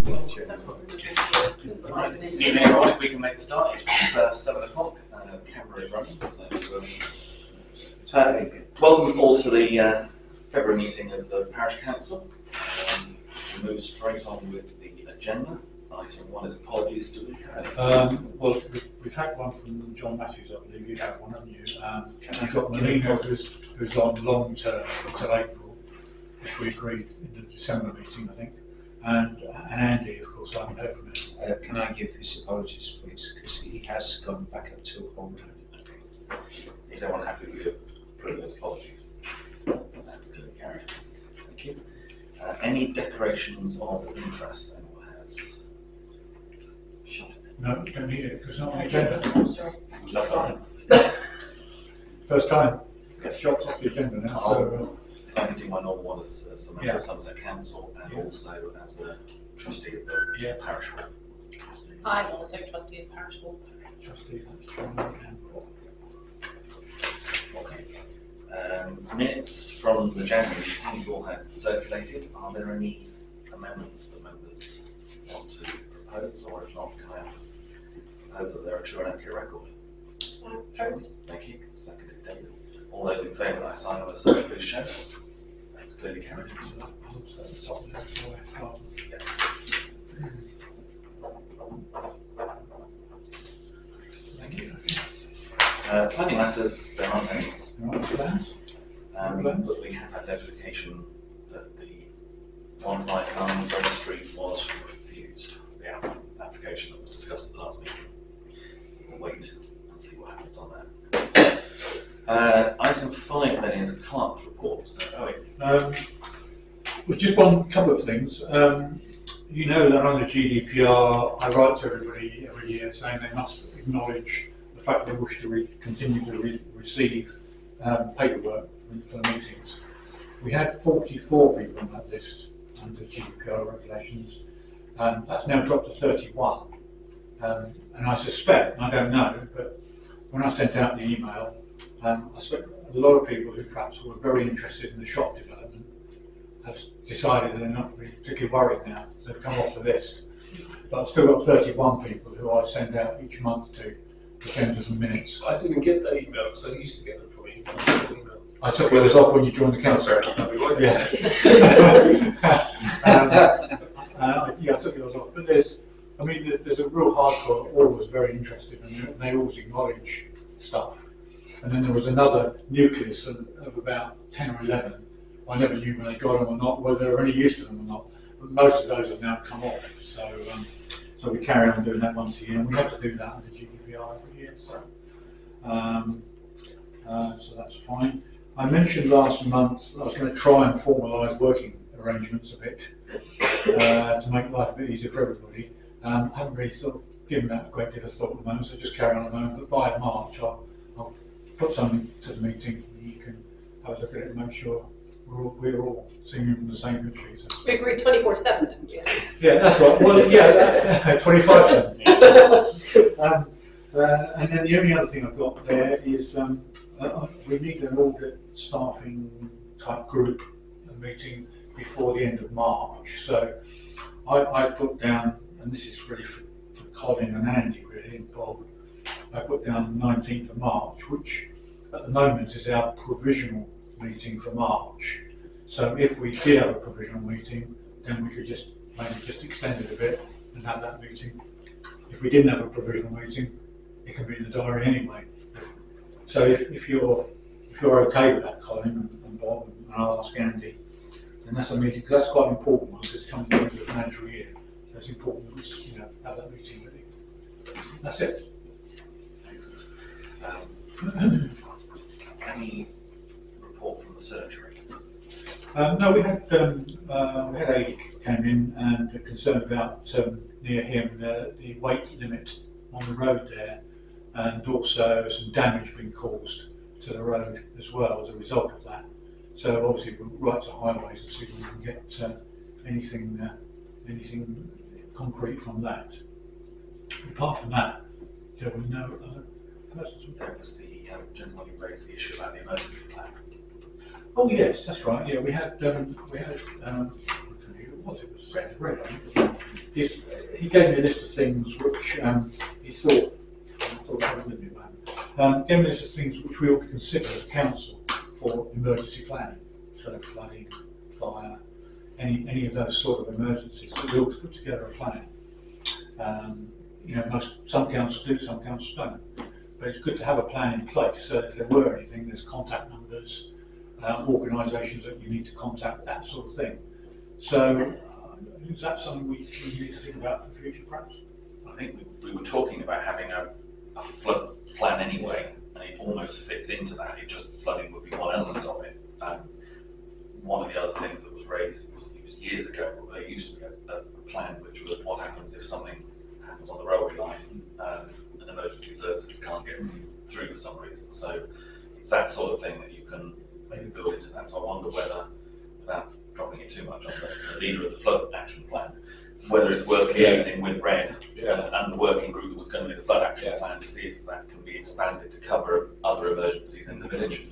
Right, evening everyone, if we can make a start, it's 7 o'clock, camera is running, so welcome all to the February meeting of the Parish Council. We'll move straight on with the agenda. Item 1 is apologies, do we have any? Well, we've had one from John Matthews, I believe. You have one, haven't you? We've got Melina, who's on long term until April, which we agreed in the December meeting, I think. And Andy, of course, I haven't heard from him. Can I give his apologies, please? Because he has gone back up to hold. Okay. Is everyone happy with you approving those apologies? That's clearly carried. Thank you. Any declarations of interest anyone has? No, don't need it because it's not on the agenda. Sorry. That's all right. First time. Okay. Shots off the agenda now. So, I can do my normal one as a member Yeah. of Somerset Council and Yeah. also as a trustee of the parish hall. I'm also trustee of Parish Hall. trustee, that's John and Paul. Okay. Minutes from the January meeting you all had circulated. Are there any amendments that members want to propose, or if not, can I propose that they're a true and accurate record? Thank you. Seconded, David. All those in favour that I sign on a search, please show. That's clearly carried. Thank you. Planning matters, there aren't any. But we have had notification that the 159 Brent Street was refused, the application that was discussed at the last meeting. We'll wait and see what happens on that. Item 5 then is clerk's report. So, Well, just one couple of things. You know that under GDPR, I write to everybody every year saying they must acknowledge the fact they wish to continue to receive paperwork for the meetings. We had 44 people on that list under GDPR regulations. That's now dropped to 31. And I suspect, I don't know, but when I sent out the email, I suspect a lot of people who perhaps were very interested in the shop development have decided they're not really particularly worried now. They've come off the list. But I've still got 31 people who I send out each month to send us some minutes. I didn't get that email because I used to get them from you. I took those off when you joined the council. Yeah. I took those off. But there's a real hardcore, always very interested, and they always acknowledge stuff. And then there was another nucleus of about 10 or 11. I never knew when they got them or not, whether they were any use to them or not. But most of those have now come off. So we carry on doing that once a year, and we have to do that under GDPR every year. So that's fine. I mentioned last month I was going to try and formalise working arrangements a bit to make life a bit easier for everybody. I haven't really sort of given that a great deal of thought at the moment, so just carry on at the moment. But by March, I'll put something to the meeting and you can have a look at it and make sure we're all singing from the same hymn sheet. So. We agreed 24/7, didn't we? Yeah, that's right. Well, yeah, 25%. And then the only other thing I've got there is we need an audit staffing type group meeting before the end of March. So I put down, and this is really for Colin and Andy really, and Bob, I put down the 19th of March, which at the moment is our provisional meeting for March. So if we did have a provisional meeting, then we could maybe just extend it a bit and have that meeting. If we didn't have a provisional meeting, it can be in the diary anyway. So if you're okay with that, Colin and Bob, and I'll ask Andy, then that's a meeting, because that's quite an important one, because it's coming to the end of the financial year. So it's important that we have that meeting ready. That's it. Excellent. Any report from the surgery? No, we had Adi came in and concerned about near him the weight limit on the road there, and also some damage being caused to the road as well as a result of that. So obviously we'll write to highways and see if we can get anything concrete from that. Apart from that, there were no other persons. That was the gentleman who raised the issue about the emergency plan. Oh yes, that's right. Yeah, we had what was it? It was red, I think. he gave me a list of things which he thought with me, gave me a list of things which we ought to consider as council for emergency planning, so flooding, fire, any of those sort of emergencies. So we ought to put together a plan. Some councils do, some councils don't. But it's good to have a plan in place so that if there were anything, there's contact numbers, organisations that you need to contact, that sort of thing. So is that something we need to think about in the future, perhaps? I think we were talking about having a flood plan anyway, and it almost fits into that. It just flooding would be one element of it. One of the other things that was raised was years ago. There used to be a plan which was what happens if something happens on the railway line and emergency services can't get through for some reason. So it's that sort of thing that you can maybe build into that. So I wonder whether, without dropping it too much on the leader of the flood action plan, whether it's worth liaising with Red and the working group that was going to be the flood action plan to see if that can be expanded to cover other emergencies in the village,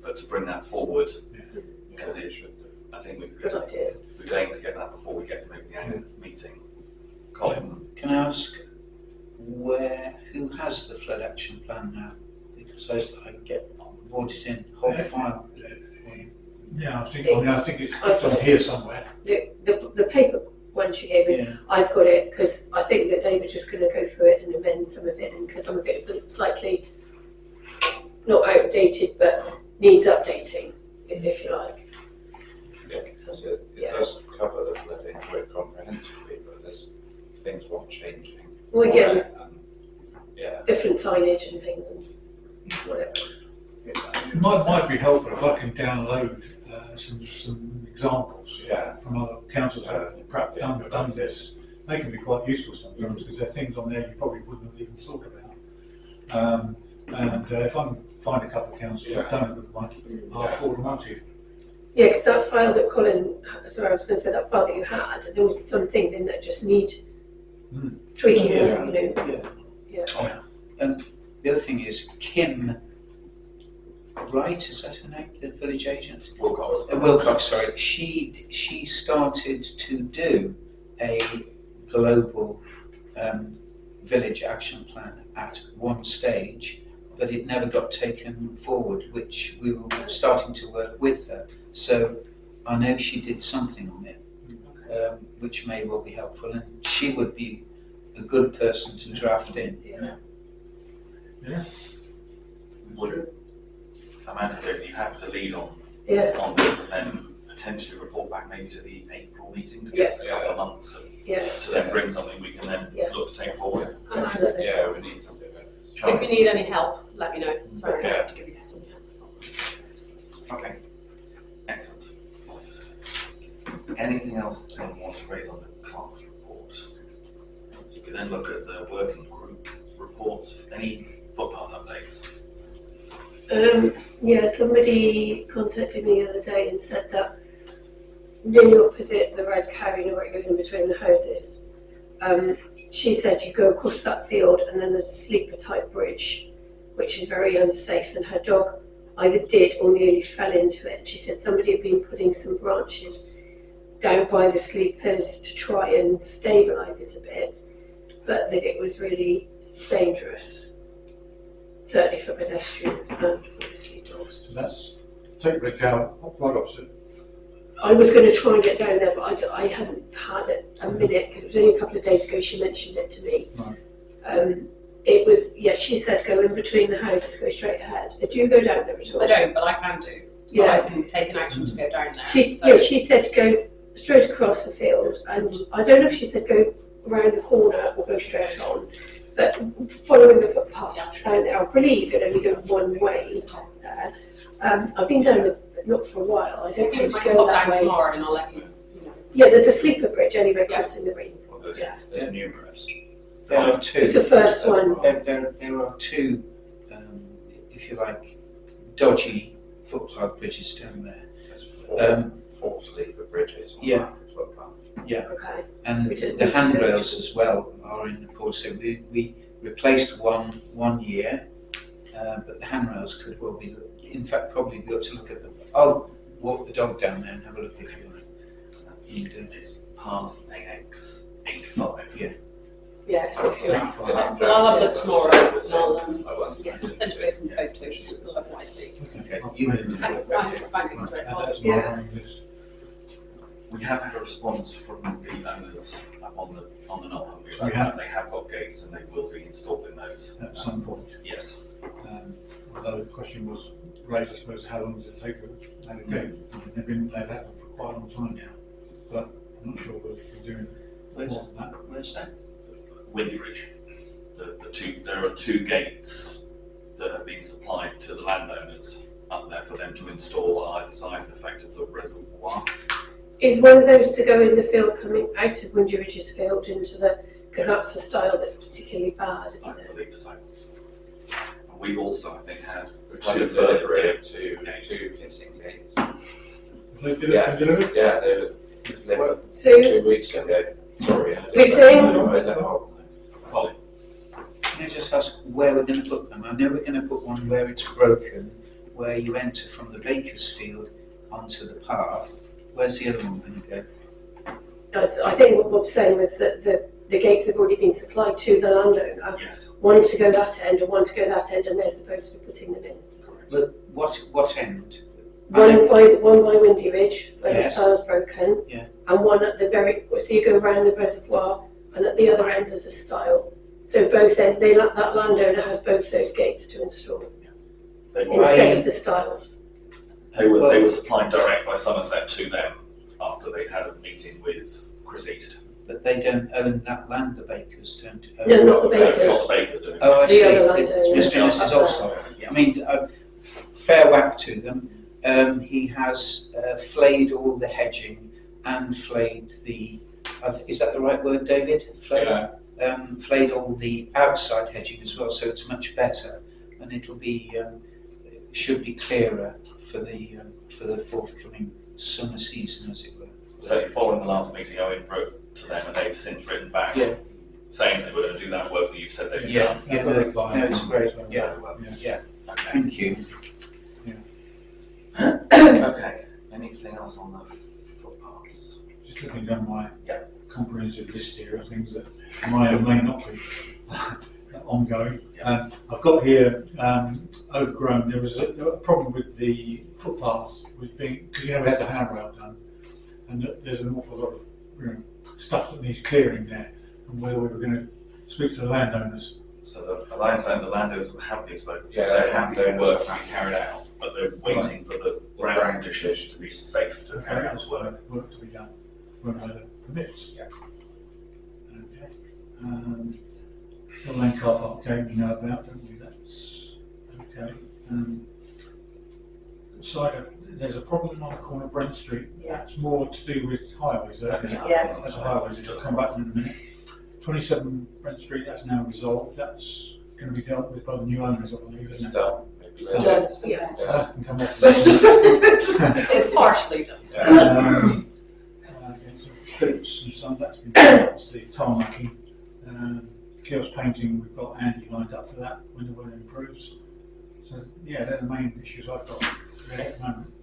but to bring that forward, because I think we'd aim to get that before we get to maybe the annual meeting. Colin? Can I ask who has the flood action plan now? Because I can get brought it in, whole file. Yeah, I think it's on here somewhere. The paper one she gave me, I've got it because I think that David was going to go through it and amend some of it, and because some of it is slightly not outdated but needs updating, if you like. Yeah, because it does cover the flooding quite comprehensively, but there's things want changing. Well, yeah, yeah. different signage and things and whatever. It might be helpful if I can download some examples from other councils that have perhaps done this. They can be quite useful sometimes because there are things on there you probably wouldn't have even thought about. And if I can find a couple of councils that have done a good one, I'll forward them on to you. Yeah, because that file that Colin, sorry, I was going to say that file that you had, there was some things in there just need tweaking. And the other thing is Kim Wright, is that her name? The village agent? Wilcox, sorry. She started to do a global village action plan at one stage, but it never got taken forward, which we were starting to work with her. So I know she did something on it, which may well be helpful, and she would be a good person to draft in. Yeah. Would Amanda, are you happy to lead on this and then potentially report back maybe to the April meeting to give us a couple of months to then bring something we can then look to take forward? Yeah, we need something like this. If you need any help, let me know. So I'm happy to give you some help. Okay, excellent. Anything else that anyone wants to raise on the clerk's report? So we then look at the working group reports. Any footpath updates? Somebody contacted me the other day and said that nearly opposite the red carrier where it goes in between the houses, she said you go across that field and then there's a sleeper type bridge which is very unsafe, and her dog either did or nearly fell into it. She said somebody had been putting some branches down by the sleepers to try and stabilise it a bit, but that it was really dangerous, certainly for pedestrians and obviously dogs. So that's take Rick out, right opposite. I was going to try and get down there, but I haven't had it a minute because it was only a couple of days ago she mentioned it to me. Right. It was, she said go in between the houses, go straight ahead. Do you go down there at all? I don't, but I can do. So I can take an action to go down there. She said go straight across the field, and I don't know if she said go around the corner or go straight on, but following the footpath down there, I believe it only goes one way there. I've been down there, but not for a while. I don't tend to go that way. Tomorrow and I'll let you know. Yeah, there's a sleeper bridge anyway crossing the ring. Well, there's numerous. There are two. It's the first one. There are two, if you like, dodgy footpath bridges down there. There's four sleeper bridges on that footpath. Yeah. Okay. And So we just the need to go handrails as well are in the port. So we replaced one year, but the handrails could well be. In fact, probably we ought to look at them. I'll walk the dog down there and have a look if you like. It's path AX 85. Yeah. Yeah, so if you're up for that. Well, I'll have a look tomorrow and I'll I won't. yeah, send a person photos. We'll have a see. Okay, you can do Thank it. you, thank you, Stuart. That's my Yeah. running list. We have had a response from the owners on the Knoll We have. They have got gates and they will be installing those. At some point. Yes. Although the question was raised, I suppose, how long does it take to have a gate? They've had them for quite a long time now, but I'm not sure whether we're doing more than that. Where's that? Windy Ridge. There are two gates that have been supplied to the landowners up there for them to install on either side of the effect of the reservoir. Is one of those to go in the field coming out of Windy Ridge's field into the, because that's the style that's particularly bad, I isn't it? believe so. And we've also, I think, had Had two a further delivery gates. to two missing gates. They did Yeah. it, they delivered? Yeah, they were delivered So 2 weeks ago. Sorry. We're saying- Colin, Can I just ask where we're going to put them? I know we're going to put one where it's broken, where you enter from the Baker's Field onto the path. Where's the other one going to go? I think what Bob's saying was that the gates have already been supplied to the landowner, yes. one to go that end and one to go that end, and they're supposed to be putting them in. But what end? I One by Windy Ridge, where Yes. the style's broken, Yeah. and one at the very, so you go around the reservoir, and at the other end there's a style. So both end, that landowner has both those gates to install They were, instead of the stiles. they were supplied direct by Somerset to them after they had a meeting with Chris East. But they don't own that land, the Bakers don't own No, it. not the No, it's Bakers. not the Bakers doing Oh, I it. The see. other It's landowner. Mr. and Mrs. Olson. Yes. I mean, fair whack to them. He has flayed all the hedging and flayed the, is that the right word, David? Flayed? Yeah. Flayed all the outside hedging as well, so it's much better, and it'll be should be clearer for the forthcoming summer season, as it were. So following the last meeting, Owen wrote to them and they've since written back Yeah. saying they were going to do that work that you've said they've Yeah. done. Yeah, no, it's great. So, Yeah. yeah. Okay. Thank you. Okay. Anything else on the footpaths? Just looking down my Yeah. comprehensive list here of things that may or may not be ongoing. I've got here overgrown. There was a problem with the footpaths with being, because we had the handrail done, and there's an awful lot of stuff that needs clearing there, and whether we were going to speak to the landowners. So as I understand, the landowners have been spoken to. Yeah, They're happy for landowners work to are be carried out, but they're waiting for the ground conditions to be safe to carry out That's the work. work to be done. Won't have the permits. Yeah. Okay. The lane car park game we know about, don't we? That's okay. There's a problem on the corner of Brent Street. Yeah. That's more to do with highways, isn't it? Yes. That's a highway. I'll come back in a minute. 27 Brent Street, that's now resolved. That's going to be dealt with by the new owners, I believe, isn't it? Done. Done. Yeah. That can come off. It's partially done. Phillips and Son, that's been done. That's the tarmacking. Kiosk painting, we've got Andy lined up for that when the weather improves. So, yeah, they're the main issues I've got really at the moment.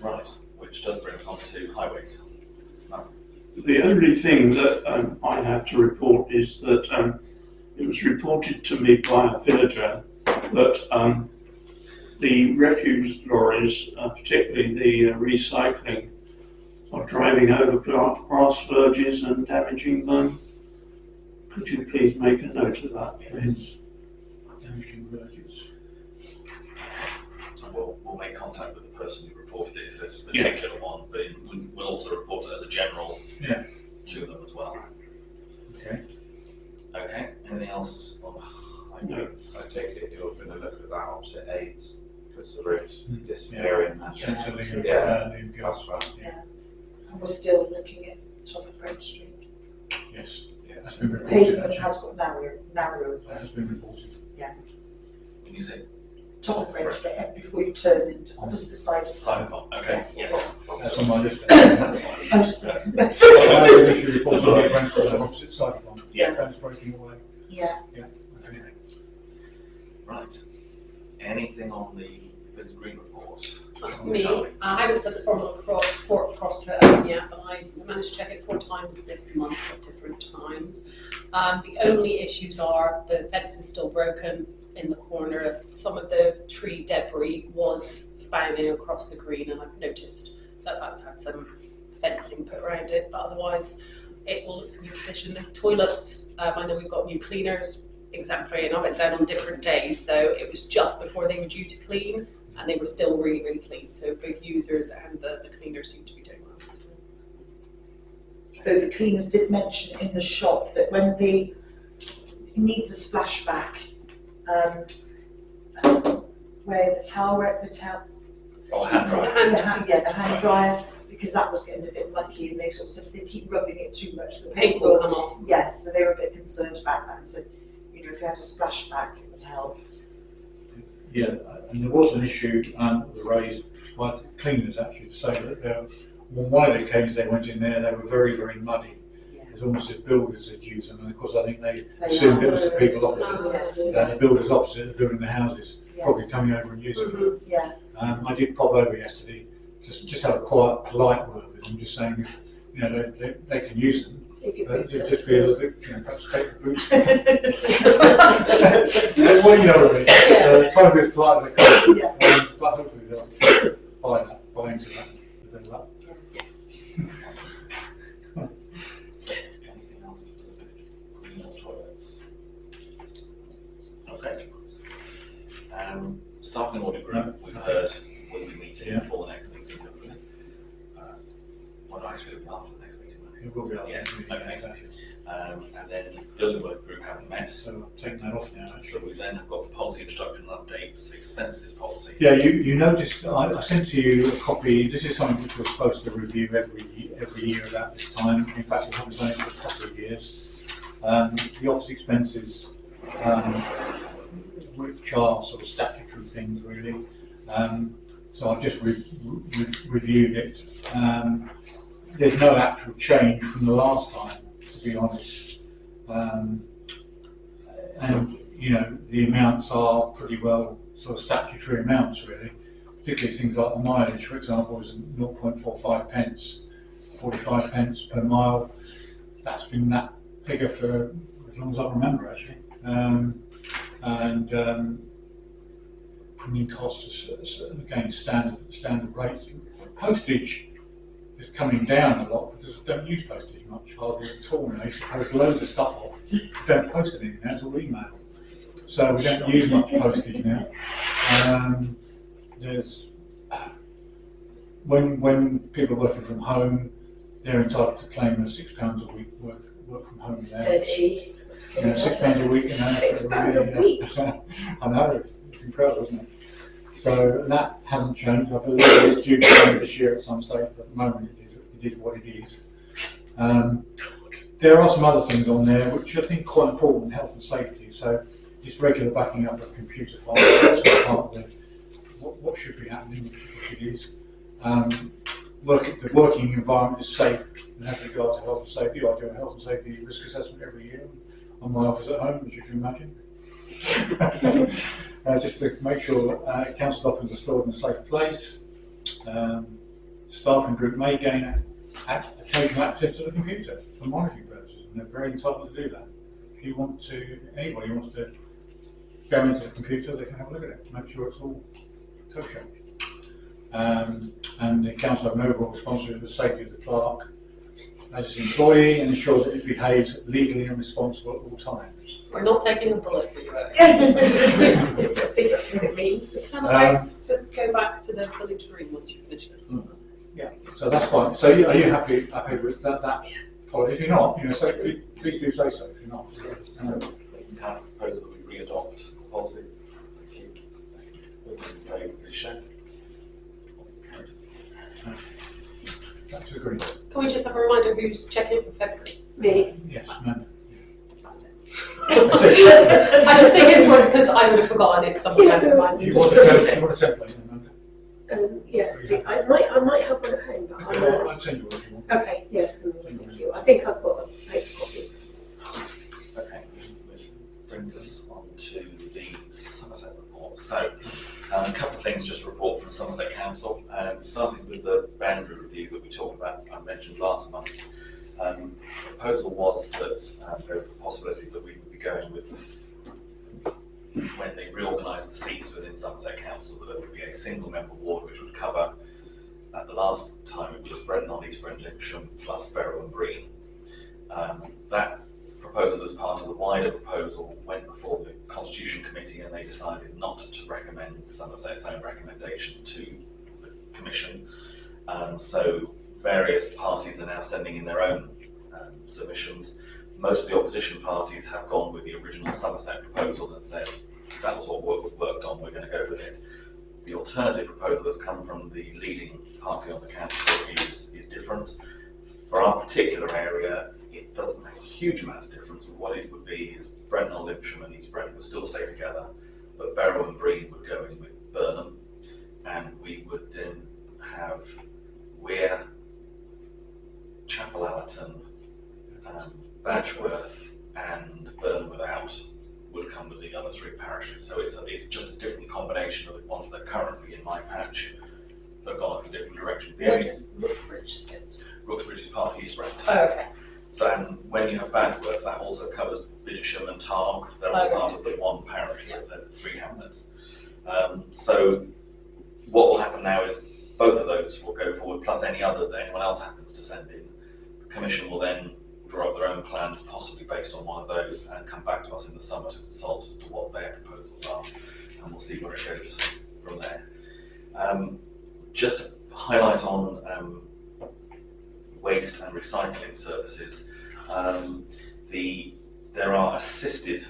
Right, which does bring us on to highways. The only thing that I have to report is that it was reported to me by a villager that the refuse lorries, particularly the recycling, are driving over grass verges and damaging them. Could you please make a note of that, please? Damaging verges. So we'll make contact with the person who reported it if there's a particular one, but we'll also report it as a general to them as well. Okay. Okay, anything else on highways? I take it you're going to look at that opposite AIDS because the road's disappearing. That's a legal, Yeah. legal. That's fine. And we're still looking at top of Brent Street. Yes. Yeah. That's been The reported. pavement Actually. has got narrow That has been reported. When you say top of Brent Street before you turn into opposite the side of side of okay, yes. That's on my list. Oh, sorry. I usually report on the Brent on the opposite side of one. Yeah. That's breaking away. Yeah. Yeah. Okay. Right. Anything on the Village Green report? That's me. I haven't sent the formal report across to her yet, but I managed to check it 4 times this month at different times. The only issues are the fence is still broken in the corner. Some of the tree debris was spouting across the green, and I've noticed that that's had some fencing put around it, but otherwise it all looks in good condition. The toilets, I know we've got new cleaners, exemplary, and I went down on different days, so it was just before they were due to clean, and they were still really, really clean. So both users and the cleaners seem to be doing well. So the cleaners did mention in the shop that when it needs a splashback, where the towel, hand dryer. the hand dryer, because that was getting a bit mucky, and they sort of said if they keep rubbing it too much, the Paint will come off. Yes, so they were a bit concerned about that. So, you know, if you had a splashback, it would help. Yeah, and there was an issue that was raised by the cleaners actually to say that on one of the occasions they went in there, they were very, very muddy. Yeah. It's almost as builders had used them, and of course I think they assumed it was the people opposite. Yes. The builders opposite are building the houses, Yeah. probably coming over and using them. Yeah. I did pop over yesterday, just have a quiet, polite word with them, just saying, you know, they can use them. But just be a little bit, you know, perhaps take the boots. Well, you know what I mean. Try to be as polite as I can. Yeah. But hopefully they'll buy into that. With their luck. Anything else for the village? Clean toilets. Okay. Staffing audit group, we've heard will be meeting before the next meeting, hopefully. Well, actually, it'll be after the next meeting. It will be after Yes, the meeting, okay. exactly. And then building work group haven't met. So I've taken that off now. So we then have got policy instruction and updates, expenses policy. Yeah, you noticed I sent to you a copy. This is something which we're supposed to review every year about this time. In fact, we haven't done it for a couple of years. The office expenses, which are sort of statutory things really. So I've just reviewed it. There's no actual change from the last time, to be honest. And you know, the amounts are pretty well sort of statutory amounts really. Particularly things like the mileage, for example, is 0.45 pence, 45 pence per mile. That's been that figure for as long as I remember actually. Printing costs again standard rates. Postage is coming down a lot because I don't use postage much, hardly at all now. I used to post loads of stuff off. Don't post anything now, it's all email. So we don't use much postage now. There's when people are working from home, they're entitled to claim £6 a week work from home allowance. Steady. You know, £6 a week, you know. £6 a week. I know, it's incredible, isn't it? So that hasn't changed. I believe it's due to change this year at some stage, but at the moment it is what it is. There are some other things on there which I think are quite important, health and safety. So just regular backing up of computer files, that's part of what should be happening, which it is. The working environment is safe and as regards to health and safety. I do a health and safety risk assessment every year on my office at home, as you can imagine. Just to make sure council documents are stored in a safe place. Staffing group may gain occasional access to the computer for monitoring purposes, and they're very entitled to do that. If you want to, anybody who wants to go into the computer, they can have a look at it, make sure it's all kosher. And the council have an overall responsibility for the safety of the clerk as his employee and ensure that it behaves legally and responsible at all times. We're not taking a bullet for you. I think that's what it means. Can I just go back to the village green once you finish this? Yeah, so that's fine. So are you happy with that policy? If you're not, you know, so please do say so if you're not. So we can kind of propose that we re-adopt the policy. Thank you. We're in favour of this show. That's agreed. Can we just have a reminder who's checking for February? Me. Yes, ma'am. That's it. I just think it's one because I would have forgotten if somebody had reminded Do me. you want a template, Amanda? Yes, I might have one at home, but Okay, I'll, I'll send you what you want. okay, yes, thank you. I think I've got a paper copy. Okay, which brings us on to the Somerset report. So, a couple of things just to report from Somerset Council. I mentioned last month. The proposal was that there was the possibility that we would be going with, when they reorganised the seats within Somerset Council, that there would be a single member ward which would cover, at the last time it was Brent Knoll, East Brent, Lipsham, plus Barrow and Breen. That proposal, as part of the wider proposal, went before the Constitution Committee, and they decided not to recommend Somerset's own recommendation to the Commission. So various parties are now sending in their own submissions. Most of the opposition parties have gone with the original Somerset proposal and said that was what was worked on, we're going to go with it. The alternative proposal that's come from the leading party on the council is different. For our particular area, it doesn't make a huge amount of difference. What it would be is Brent Knoll, Lipsham and East Brent would still stay together, but Barrow and Breen would go in with Burnham, and we would then have Weir, Chapel Allerton, Badgeworth and Burnham Without would come with the other three parishes. So it's just a different combination of the ones that are currently in my patch that have gone in a different direction. Where does Rooksbridge sit? Rooksbridge is part of East Brent. Oh, okay. So and when you have Badgeworth, that also covers Bidisham and Targ. They're all part of the one parish, but they're three hamlets. So what will happen now is both of those will go forward, plus any others that anyone else happens to send in. The Commission will then draw up their own plans, possibly based on one of those, and come back to us in the summer to consult as to what their proposals are, and we'll see where it goes from there. Just to highlight on waste and recycling services, there are assisted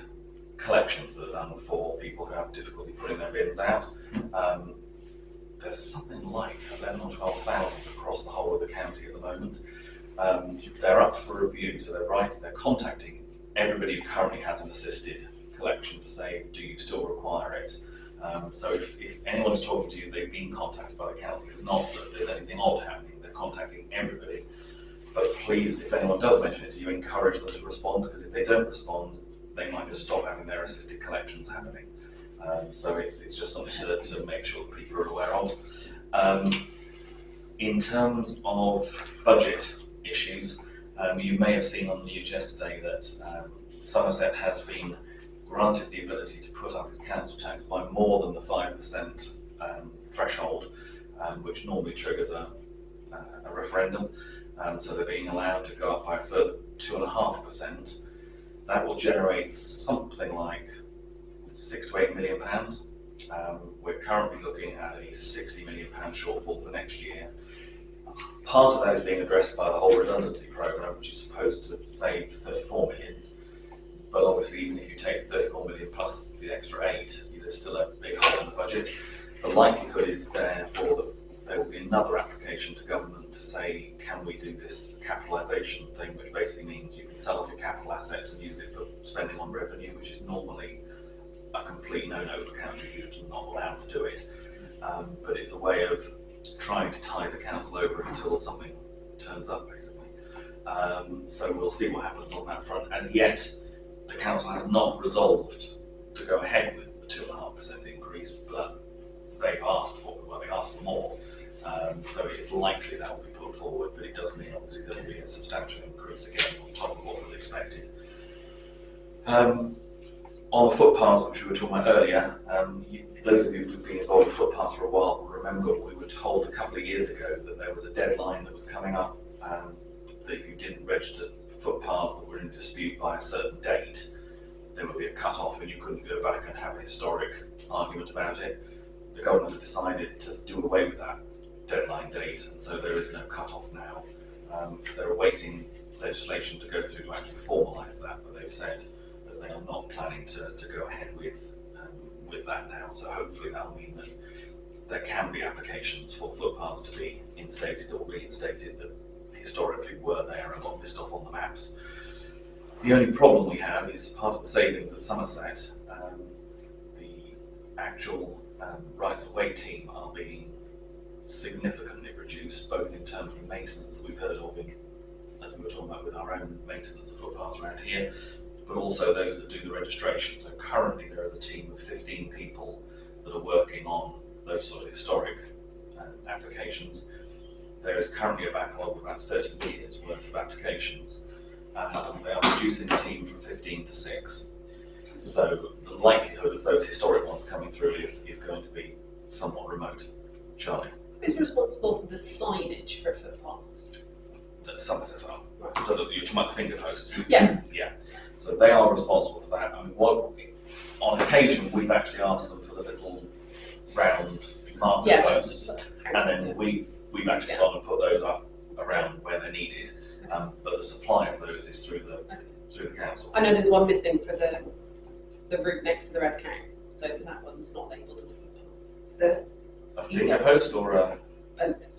collections that are done for people who have difficulty putting their bins out. There's something like 11 or 12,000 across the whole of the county at the moment. They're up for review, so they're contacting everybody who currently has an assisted collection to say, do you still require it? So if anyone is talking to you, they've been contacted by the council. It's not that there's anything odd happening, they're contacting everybody. But please, if anyone does mention it to you, encourage them to respond, because if they don't respond, they might just stop having their assisted collections happening. So it's just something to make sure that people are aware of. In terms of budget issues, you may have seen on the news yesterday that Somerset has been granted the ability to put up its council tax by more than the 5% threshold, which normally triggers a referendum. So they're being allowed to go up by a further 2.5%. That will generate something like £6 to £8 million. We're currently looking at a £60 million shortfall for next year. Part of that is being addressed by the whole redundancy programme, which is supposed to save 34 million. But obviously, even if you take 34 million plus the extra 8, there's still a big hole in the budget. The likelihood is therefore that there will be another application to government to say, can we do this capitalisation thing, which basically means you can sell off your capital assets and use it for spending on revenue, which is normally a complete no-no for councils. You're just not allowed to do it. But it's a way of trying to tide the council over until something turns up, basically. So we'll see what happens on that front. As yet, the council has not resolved to go ahead with the 2.5% increase, but they've asked for more. So it's likely that will be put forward, but it does mean obviously there will be a substantial increase again on top of what was expected. On the footpaths, which we were talking about earlier, those of you who've been involved with footpaths for a while will remember we were told a couple of years ago that there was a deadline that was coming up, that if you didn't register footpaths that were in dispute by a certain date, there would be a cut-off and you couldn't go back and have a historic argument about it. The government have decided to do away with that deadline date, and so there is no cut-off now. They're awaiting legislation to go through to actually formalise that, but they've said that they are not planning to go ahead with that now. So hopefully that will mean that there can be applications for footpaths to be instated or reinstated that historically were there and got missed off on the maps. The only problem we have is part of the savings at Somerset, the actual rights of way team are being significantly reduced, both in terms of maintenance that we've heard of, as we were talking about with our own maintenance of footpaths around here, but also those that do the registration. So currently there is a team of 15 people that are working on those sort of historic applications. there is currently a backlog of about 30 years worth of applications. They are reducing the team from 15 to 6. So the likelihood of those historic ones coming through is going to be somewhat remote. Charlie? Who's responsible for the signage for footpaths? Somerset are. Right. So that you're talking about the finger posts. Yeah. Yeah. So they are responsible for that. I mean, on occasion, we've actually asked them for the little round marker posts, and then we've actually gone and put those up around where they're needed. But the supply of those is through the council. I know there's one missing for the route next to the Red Cow, so that one's not labelled as a footpath. A finger post or a? Both.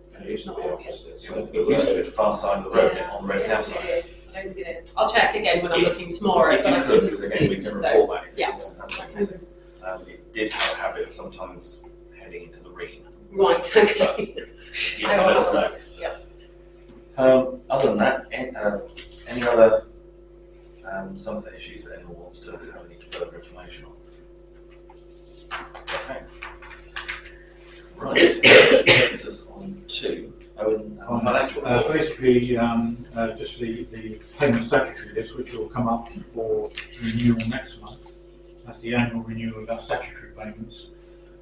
So It it's used to not be obvious. opposite. It used to be at the far side of the road Yeah, on the Red Cow side. It is. I don't think it is. I'll check again when I'm If- looking tomorrow, If but I you could, couldn't because again, we see. can So report that. If yeah. it's missing. It did have a habit of sometimes heading into the Reen. right, okay. Yeah, I will let us have a know. look. Yeah. Other than that, any other Somerset issues that anyone wants to have any further information on? Okay. Right, which takes us on to financial report. Basically, just the payment statutory list, which will come up for renewal next month. That's the annual renewal of our statutory payments.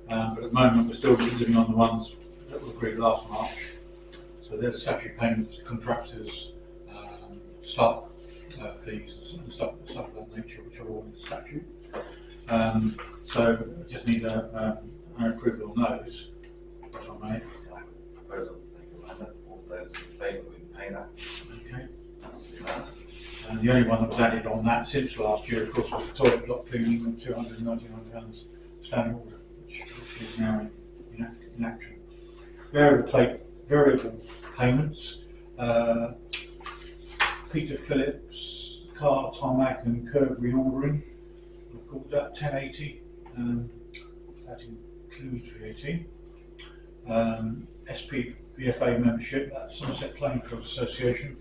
But at the moment, we're still living on the ones that were agreed last March. So they're the statutory payments to contractors, staff fees and stuff of that nature, which are all in the statute. So we just need an approval on those, if I may. Proposal, thank you, Amanda. All those in favour, we can pay that. Okay. That's the last. And the only one that was added on that since last year, of course, was the toilet block cleaning of £299 standing order, which is now in action. Variable payments. Peter Phillips, car tarmac and curb reordering. We've called that 1080. That includes VAT. SPVFA membership, that's Somerset Playing Field Association.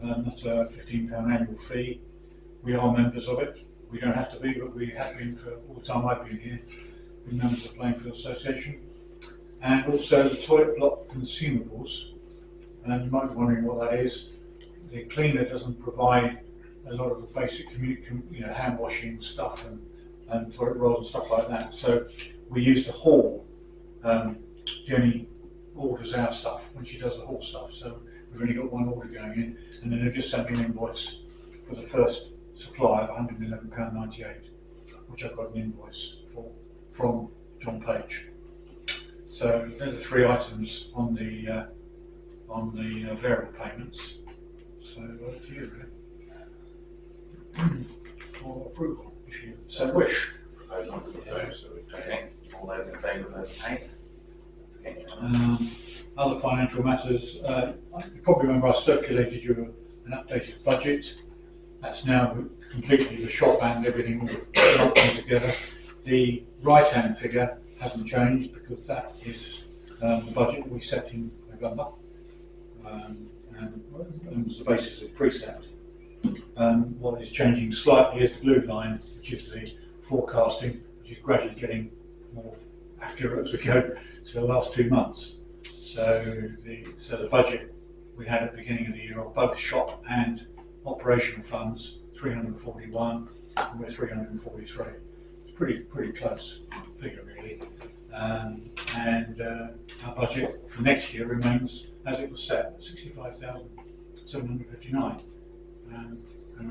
That's a £15 annual fee. We are members of it. We don't have to be, but we have been for all the time I've been here. Been members of the Playing Field Association. And also the toilet block consumables. And you might be wondering what that is. The cleaner doesn't provide a lot of the basic hand washing stuff and toilet rolls and stuff like that. So we use the hall. Jenny orders our stuff when she does the hall stuff. So we've only got one order going in, and then they've just sent me an invoice for the first supply of £111.98, which I've got an invoice for from John Page. So they're the three items on the variable payments. So over to you, really. For approval, if you so wish. Proposal. Okay. All those in favour of those paid? Other financial matters, you probably remember I circulated you an updated budget. That's now completely the shop and everything all come together. The right-hand figure hasn't changed because that is the budget we set in November and was the basis of precept. What is changing slightly is the blue line, which is the forecasting, which is gradually getting more accurate as we go to the last 2 months. So the budget we had at the beginning of the year of both shop and operational funds, 341, and we're 343. It's pretty close figure really. And our budget for next year remains as it was set, 65,759. And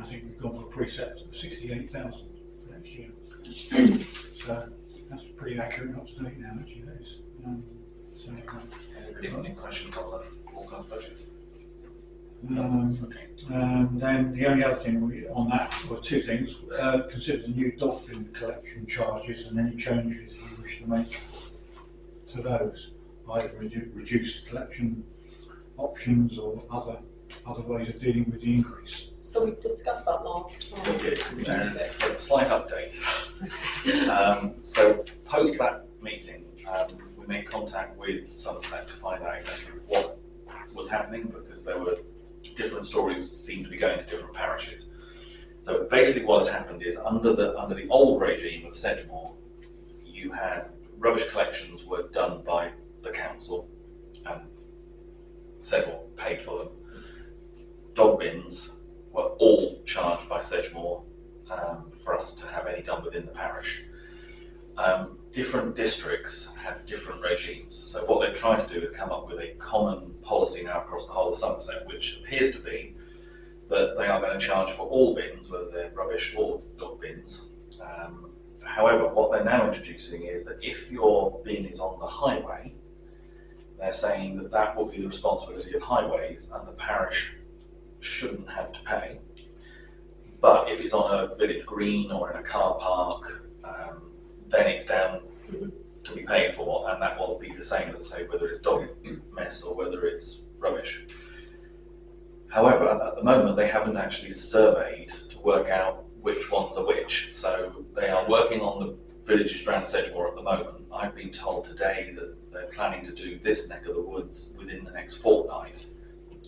I think we've gone for a precept of 68,000 for next year. So that's pretty accurate and up to date now, actually. That is. Anybody have any questions on the forecast budget? Okay. Then the only other thing on that were two things. Consider the new dolphin collection charges and any changes you wish to make to those, either reduced collection options or other ways of dealing with the increase. So we discussed that last time. We did. There's a slight update. So post that meeting, we made contact with Somerset to find out exactly what was happening, because there were different stories seemed to be going to different parishes. So basically what has happened is under the old regime of Sedgemoor, you had rubbish collections were done by the council, Sedgemoor paid for them. Dog bins were all charged by Sedgemoor for us to have any done within the parish. Different districts have different regimes. So what they've tried to do is come up with a common policy now across the whole of Somerset, which appears to be that they are going to charge for all bins, whether they're rubbish or dog bins. However, what they're now introducing is that if your bin is on the highway, they're saying that that will be the responsibility of highways and the parish shouldn't have to pay. But if it's on a village green or in a car park, then it's down to be paid for, and that will be the same, as I say, whether it's dog mess or whether it's rubbish. However, at the moment, they haven't actually surveyed to work out which ones are which. So they are working on the villages around Sedgemoor at the moment. I've been told today that they're planning to do this neck of the woods within the next fortnight.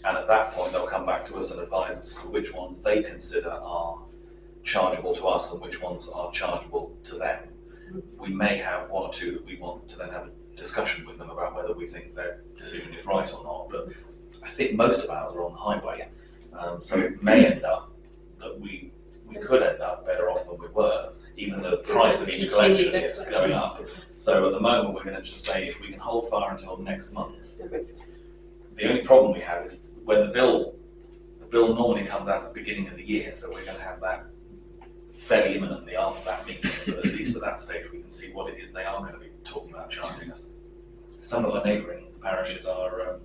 And at that point, they'll come back to us and advise us to which ones they consider are chargeable to us and which ones are chargeable to them. We may have one or two that we want to then have a discussion with them about whether we think their decision is right or not. But I think most of ours are on the highway. So it may end up that we could end up better off than we were, even though the price of each collection is going up. So at the moment, we're going to just say if we can hold fire until next month. The only problem we have is when the bill normally comes out at the beginning of the year, so we're going to have that fairly imminently after that meeting, but at least at that stage we can see what it is they are going to be talking about charging us. Some of the neighbouring parishes are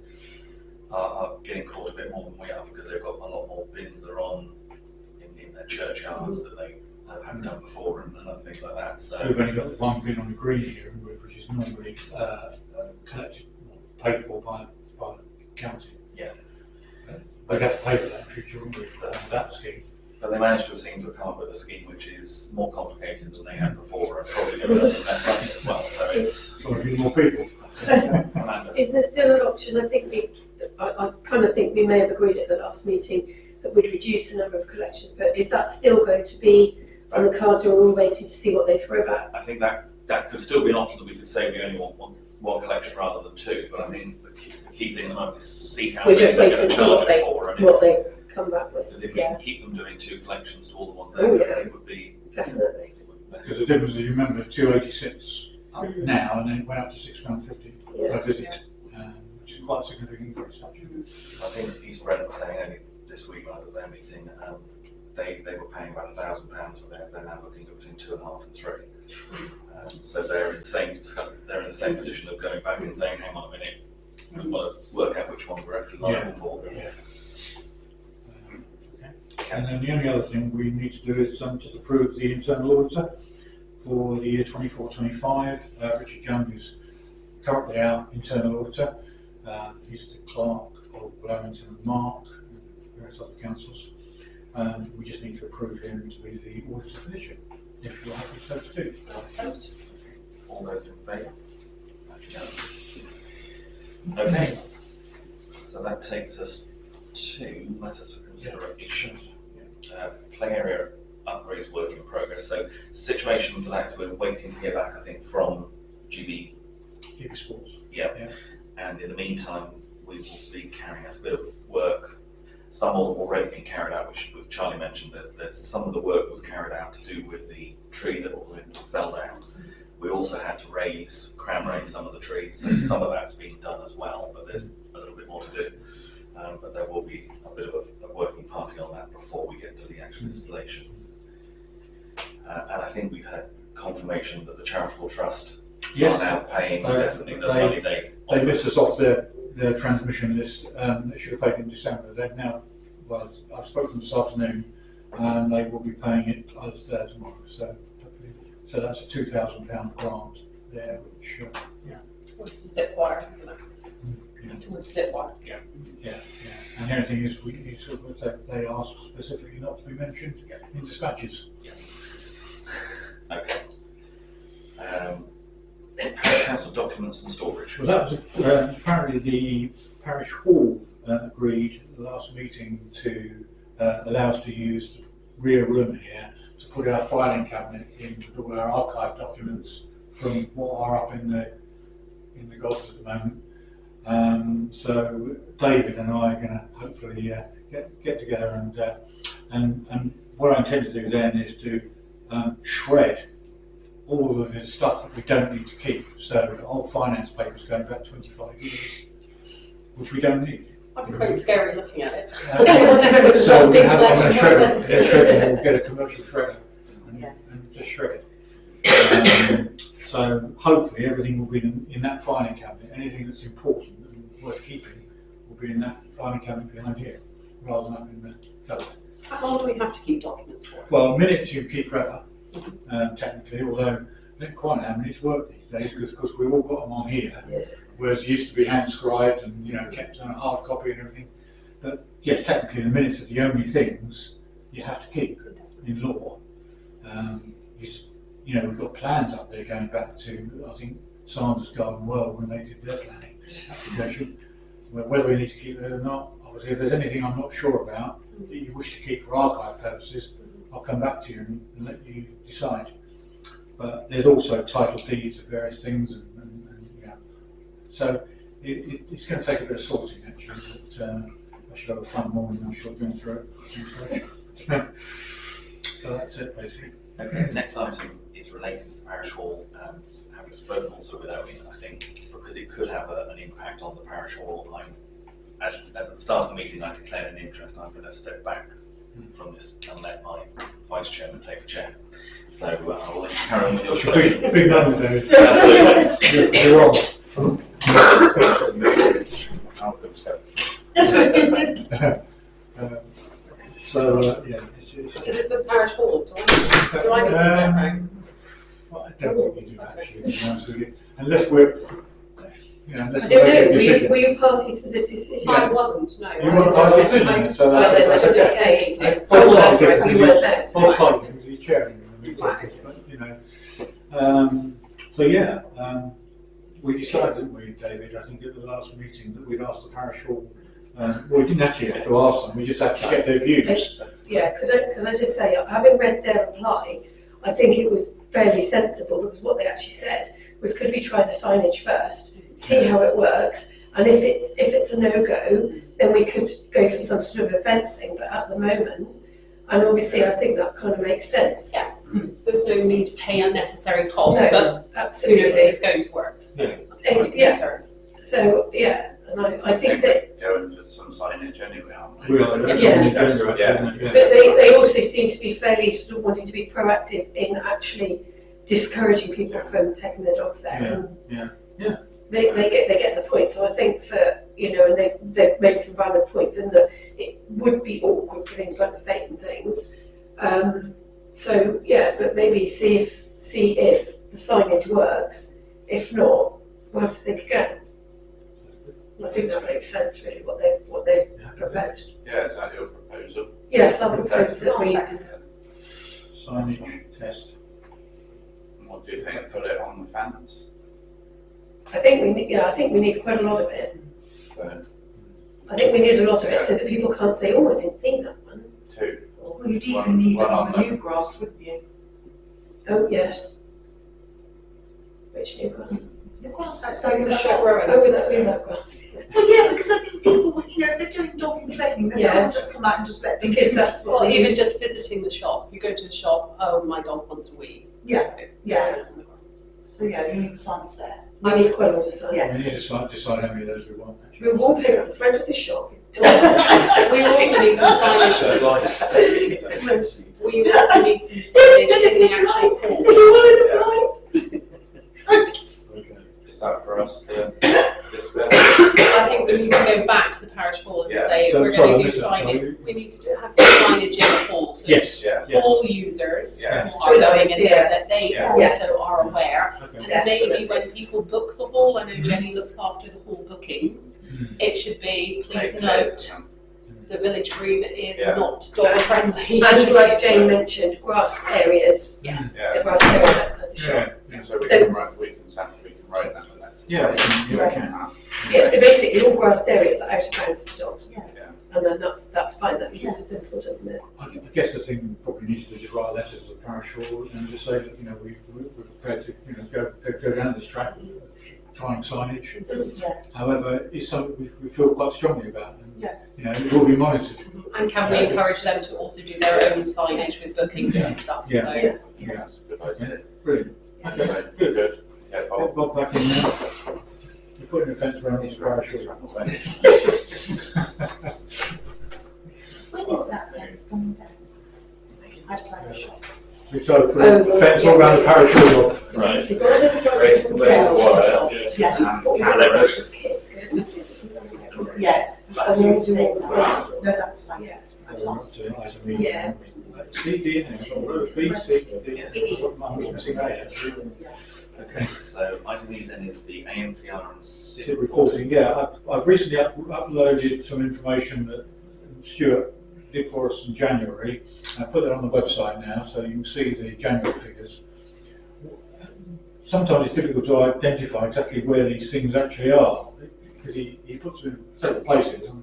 getting caught a bit more than we are because they've got a lot more bins that are on in their churchyards that they haven't done before and other things like that. So we've only got one bin on the green here, which is normally collected, paid for by the county. Yeah. We'd have to pay for that in future, wouldn't we, for that scheme? But they managed to seem to have come up with a scheme which is more complicated than they had before and probably going to cost less money as well. So it's got a few more people. Is there still an option? I kind of think we may have agreed at the last meeting that we'd reduce the number of collections, but is that still going to be on the cards, or are we waiting to see what they throw back? I think that could still be an option that we could say we only want one collection rather than two, but I think the key thing at the moment is to see how We're just they're waiting going to to see charge us for. And what they come back with. because if we can keep them doing two collections to all the ones Oh, there, yeah. it would be Definitely. better. Because the difference is, you remember, £2.86 up now, and then it went up to £6.50 per visit, which is quite a significant increase, actually. I think East Brent was saying only this week when I was at their meeting, they were paying about £1,000 for theirs. They're now looking at between 2.5 and 3. So they're in the same position of going back and saying, hang on a minute, we want to work out which ones we're actually liable for. Yeah. And then the only other thing we need to do is just approve the internal auditor for the year 24-25. Richard Young is currently our internal auditor. He's the clerk of Blamington and Mark and various other councils. We just need to approve him to be the auditor for this year, if you're happy so to do. All those in favour? Okay, so that takes us to matters for consideration. Play area upgrades work in progress. So the situation for that is we're waiting to hear back, I think, from GB Sports. Yeah. And in the meantime, we will be carrying out a bit of work. Some have already been carried out, which Charlie mentioned. There's some of the work was carried out to do with the tree that fell down. We also had to crown raise some of the trees, so some of that's been done as well, but there's a little bit more to do. But there will be a bit of a working party on that before we get to the actual installation. And I think we've had confirmation that the charitable trust are now paying definitely the money they missed us off their transmission list. They should have paid in December. They've now, I've spoken this afternoon, and they will be paying it either today or tomorrow. So that's a £2,000 grant there, which What's the zip wire? Towards zip wire. Yeah. And the only thing is, they asked specifically not to be mentioned in dispatches. Okay. Parish council documents and storage. Well, that was apparently the parish hall agreed at the last meeting to allow us to use the rear room here to put our filing cabinet in with all our archive documents from what are up in the gods at the moment. So David and I are going to hopefully get together and what I intend to do then is to shred all of the stuff that we don't need to keep. So the old finance papers going back 25 years, which we don't need. I'd be quite scary looking at it. So I'm going to shred it. We'll get a commercial shredder and just shred it. So hopefully everything will be in that filing cabinet. Anything that's important and worth keeping will be in that filing cabinet behind here, rather than up in the cupboard. How long do we have to keep documents for? Well, minutes you keep forever, technically, although I don't quite know how minutes work these days because we've all got them on here, whereas it used to be hand scribed and kept on a hard copy and everything. But yes, technically the minutes are the only things you have to keep in law. We've got plans up there going back to, I think, Sanders Garden World when they did their planning application. Whether we need to keep it or not, obviously, if there's anything I'm not sure about that you wish to keep for archive purposes, I'll come back to you and let you decide. But there's also title deeds of various things, so it's going to take a bit of sorting actually. But I should have a fun morning. I'm sure going through it. So that's it basically. Okay, next item is relating to the parish hall. Having spoken also with Owen, I think because it could have an impact on the parish hall, as at the start of the meeting I declared an interest. I'm going to step back from this and let my vice chairman take the chair. So I'll let you carry on with your questions. Big number, David. You're wrong. Is this a parish hall? Do I need to step back? Well, I don't think you do actually, to be honest with you. Unless we're, unless I we're don't making a know, decision. were you party to the decision? I wasn't, no. You weren't part of the decision, so Well, then that's that's okay. okay. Both Oh, sides that's right, we weren't there. so- Both sides, because he's chairing the meeting, Right. but, we decided, didn't we, David, I think at the last meeting that we'd asked the parish hall, well, we didn't actually have to ask them, we just had to get their views. Yeah, could I just say, having read their reply, I think it was fairly sensible because what they actually said was, could we try the signage first, see how it works, and if it's a no-go, then we could go for some sort of a fencing. But at the moment, and obviously, I think that kind of makes sense. Yeah. There's no need to pay unnecessary costs, No, but who knows absolutely. if it's going to work. So Yeah. that's my Yeah. concern. So yeah, and I think that. Going for some signage anyway, aren't we? We are, that's Yeah. on the agenda, actually, Yeah. isn't it? But they also seem to be fairly sort of wanting to be proactive in actually discouraging people from taking their dogs there. Yeah. They get the point. So I think that, and they've made some valid points in that it would be awkward for things like the fate and things. So yeah, but maybe see if the signage works. If not, we'll have to think again. I think that makes sense really what they've proposed. Yeah, is that your proposal? Yes, I propose that I'll we. second it. Signage test. And what do you think? Put it on the fence? I think we need quite a lot of it. So, I think we need a lot of it so that people can't say, oh, I didn't see that one. 2. Well, you'd even One- need it one on on the the- new grass, wouldn't you? Oh, yes. Which new one? The grass So outside you're the sure shop. we're Oh, with that grass. Well, yeah, because I mean, people, if they're doing dog and training, they Yeah. can't just come out and just let them. Because that's what Well, they even use. just visiting the shop, you go to the shop, oh, my dog wants a wee. Yeah, So, yeah. it goes on the grass. So yeah, you need signs there. We need quite a lot of signs. Yeah. We need to decide how many of those we want, actually. We'll wallpaper at the front of the shop. We also need some signage. We also need some signage in the actual hall. Is it Okay. Is that for us to discuss? I think we need to go back to the parish hall and Yeah. say, So- we're sorry, going I to do missed that, sorry. signage, we need to have some signage in the hall. So Yes, Yeah. yes. all users Yeah. who are going in there, that they Yeah. also Yes. are aware. Okay. And Definitely. maybe when people book the hall, I know Jenny looks after the hall bookings, it should be, please note, the village green is Yeah. not dog friendly. And like Jane mentioned, grass areas, Yes. the Yeah. grass areas outside the shop. So we So- can write, we can write that in letter. Yeah, we can- So, we can. Yeah, so basically all grassed areas are out of bounds to dogs. Yeah. And then that's fine, that makes it simple, doesn't it? I guess the thing we probably need to do is just write a letter to the parish hall and just say that, we're prepared to, go down this track. trying signage. Yeah. However, it's something we feel quite strongly about, and Yeah. you know, it will be monitored. And can we encourage them to also do their own signage with bookings and stuff? Yeah. So Yeah. Yeah, That's a good idea. brilliant. Okay, Right, good. good. Yeah, Bob. Get Bob back in now. We're putting a fence around this parish. When is that fence coming down? Outside the shop. We started putting a fence all around the parish. Right. The garden was Great, some great bells. water. Yes. All the Cameras. kids. Yeah. And then do all the No, flowers. that's fine. Yeah. That's awesome. Yeah. CD in Okay, so item E then is the AMTR and SIP reporting. Yeah, I've recently uploaded some information that Stuart did for us in January. I put it on the website now, so you can see the January figures. Sometimes it's difficult to identify exactly where these things actually are, because he puts them in several places and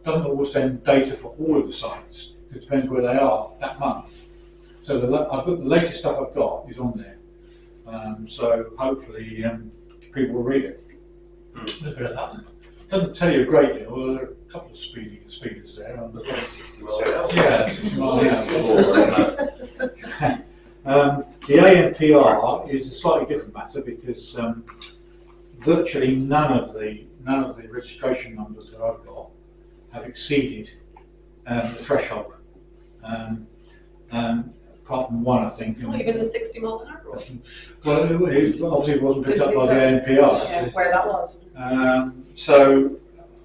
doesn't always send data for all of the sites. It depends where they are that month. So I've got the latest stuff I've got is on there. So hopefully people will read it. Doesn't tell you a great deal. Well, there are a couple of speeders there. 60 miles. Yeah, 60 miles an hour. The ANPR is a slightly different matter because virtually none of the registration numbers that I've got have exceeded the threshold. Apart from one, I think. not even the 60 mile an hour. Well, it obviously wasn't picked up by the ANPR. Yeah, where that was. So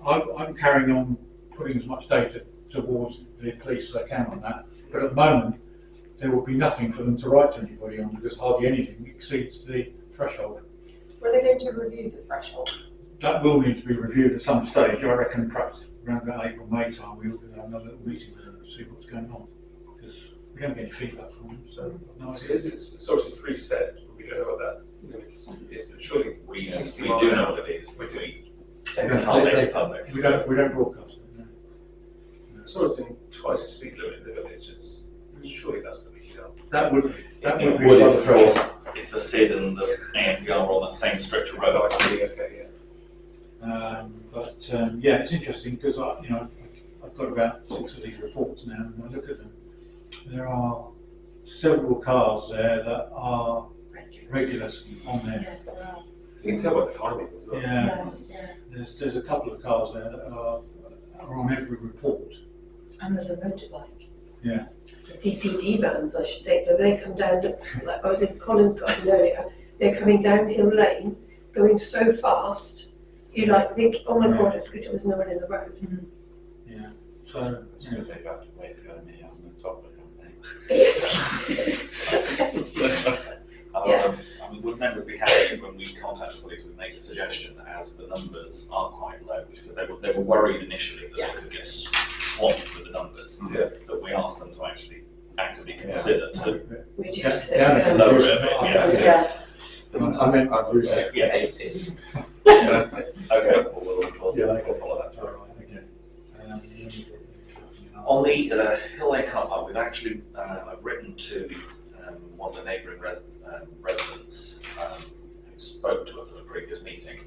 I'm carrying on putting as much data towards the police as I can on that. But at the moment, there will be nothing for them to write to anybody on because hardly anything exceeds the threshold. Were they going to review the threshold? That will need to be reviewed at some stage. I reckon perhaps around about April, May time, we'll have another little meeting with them to see what's going on. Because we don't get any feedback from them, so I've no idea. It's obviously preset, but we don't know about that. Surely We 60 do mile know an hour. what it is. We do. We Can't make it public. don't broadcast it. No. Sort of doing twice the speed limit in the village. Surely that's going to be up. That would It be would above the if, threshold. if the SID and the ANPR were on that same stretch of road. Oh, I see. Okay, Yeah, it's interesting because I've got about 6 of these reports now, and I look at them. There are several cars there that are regulars on there. Yeah, there are. You can tell by the timing as well. Yeah, Yes, yeah. there's a couple of cars there that are on every report. And there's a motorbike. Yeah, DPD vans, I should think. So they come down, like I was in Collins Garden earlier, they're coming down Hill Lane, going so fast, you like think, oh my God, it's good, there was no one in the road. yeah. So It's going to take about a way to go me on the top of the Yeah. I mean, would members be happy when we contact the police, we make a suggestion as the numbers are quite low, because they were worried initially that they could get swamped with the numbers, but we asked them to actually actively consider to Reduce it. down Yeah. lower it a bit, yes. Yeah. I meant I've used it. Yes. 80. Okay, we'll follow that through. Okay. On the Hill Lane car park, we've actually, I've written to one of the neighbouring residents who spoke to us at a previous meeting,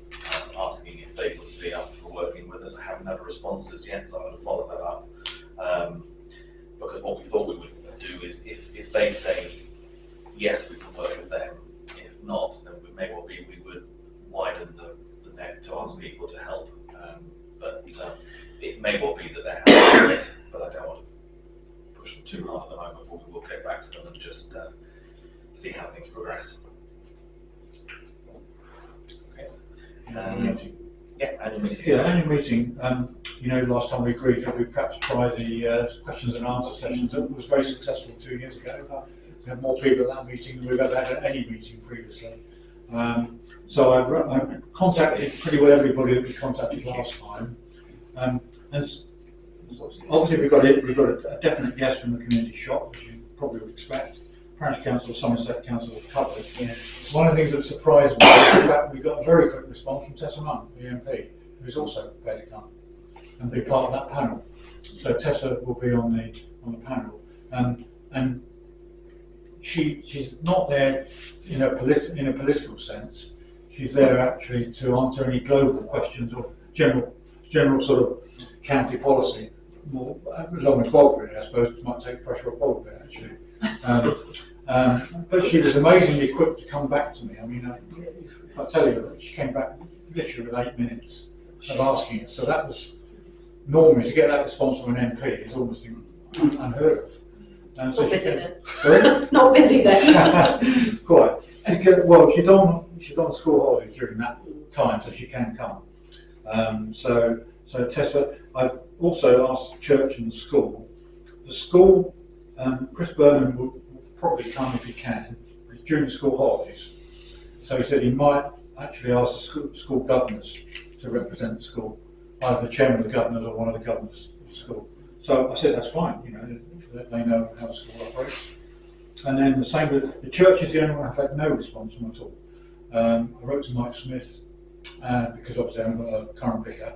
asking if they would be up for working with us. I haven't had responses yet, so I'm going to follow that up. Because what we thought we would do is if they say, yes, we can work with them, if not, then we may well be, we would widen the net to ask people to help. But it may well be that they're happy with it, but I don't want to push them too hard at the moment, but we will get back to them and just see how things progress. Okay. Annual meeting. Yeah, annual meeting. Last time we agreed that we'd perhaps try the questions and answer sessions. That was very successful 2 years ago. We had more people at that meeting than we've ever had at any meeting previously. So I've contacted pretty well everybody that we contacted last time. And obviously we've got a definite yes from the community shop, which you probably would expect. Parish Council, Somerset Council have covered. One of the things that surprised me is the fact we got a very quick response from Tessa Munn, the MP, who's also prepared to come and be part of that panel. So Tessa will be on the panel, and she's not there in a political sense. she's there actually to answer any global questions of general sort of county policy. More along with Bob, really, I suppose, might take pressure off Bob a bit, actually. But she was amazingly quick to come back to me. I mean, if I tell you, she came back literally with 8 minutes of asking it. So that was, normally to get that response from an MP is almost unheard of. Not busy then. Sorry? Not busy then. Quite. Well, she's on school holidays during that time, so she can come. So Tessa, I've also asked the church and the school. The school, Chris Burnham will probably come if he can during school holidays. So he said he might actually ask the school governors to represent the school, either the chairman of the governors or one of the governors of the school. So I said that's fine, you know, they know how the school operates. And then the same with the church is the only one I've had no response from at all. I wrote to Mike Smith because obviously I haven't got a current vicar.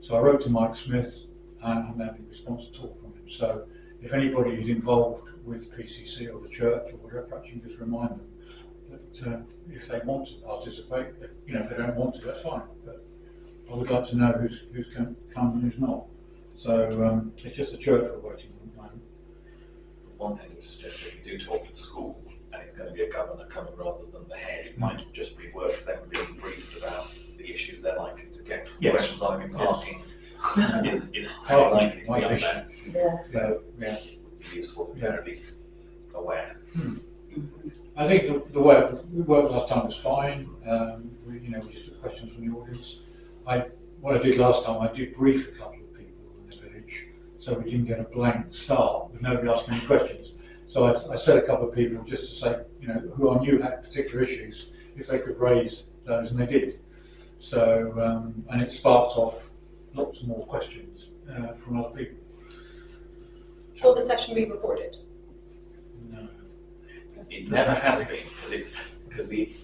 So I wrote to Mike Smith and I haven't had any response at all from him. So if anybody is involved with PCC or the church or whatever, perhaps you can just remind them that if they want to participate, you know, if they don't want to, that's fine. But I would like to know who's come and who's not. So it's just the church we're waiting on at the moment. One thing to suggest if you do talk to the school and it's going to be a governor coming rather than the head, it might just be worth them being briefed about the issues they're likely to get. Some questions on parking is highly likely to be up there. Yeah. So yeah, It'd be useful if they're at least aware. I think the way it worked last time was fine. We just took questions from the audience. What I did last time, I did brief a couple of people in the village, so we didn't get a blank start with nobody asking any questions. So I said a couple of people just to say, you know, who I knew had particular issues, if they could raise those, and they did. So and it sparked off lots more questions from other people. Will the session be recorded? No. It never has been because it could be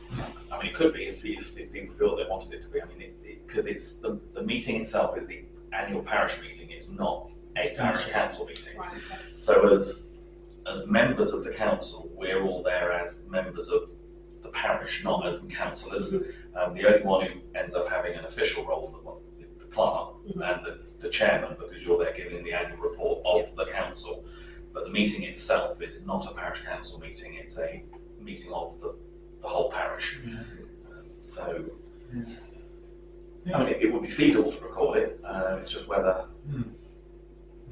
if people feel they wanted it to be. I mean, because it's the meeting itself is the annual parish meeting. It's not a parish council meeting. Right. So as members of the council, we're all there as members of the parish, not as councillors. The only one who ends up having an official role is the clerk and the chairman, because you're there giving the annual report of the council. But the meeting itself is not a parish council meeting, it's a meeting of the whole parish. So, I mean, it would be feasible to record it, it's just whether...